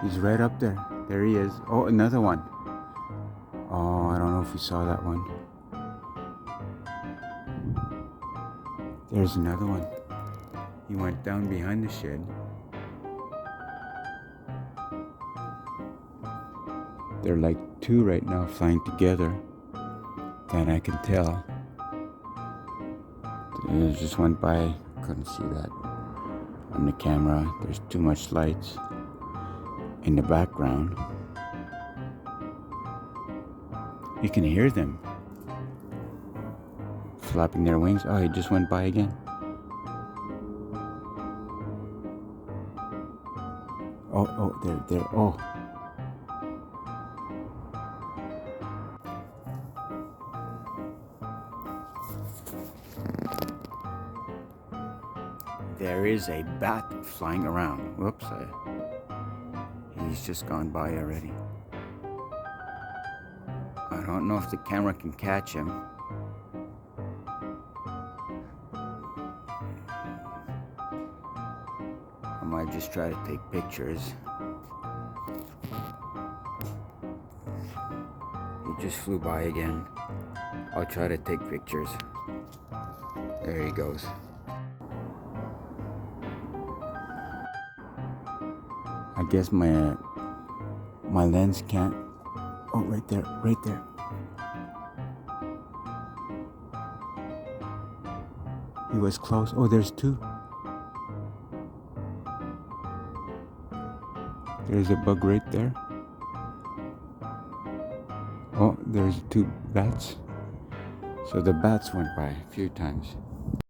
He's right up there. There he is. Oh, another one. Oh, I don't know if you saw that one. There's another one. He went down behind the shed. They're like two right now flying together. That I can tell. It just went by. Couldn't see that on the camera. There's too much lights in the background. You can hear them flapping their wings. Oh, he just went by again. Oh, there. Oh. There is a bat flying around. Whoops. He's just gone by already. I don't know if the camera can catch him. I might just try to take pictures. He just flew by again. I'll try to take pictures. There he goes. I guess my lens can't. Oh, right there. He was close. Oh, there's two. There's a bug right there. Oh, there's two bats. So the bats went by a few times.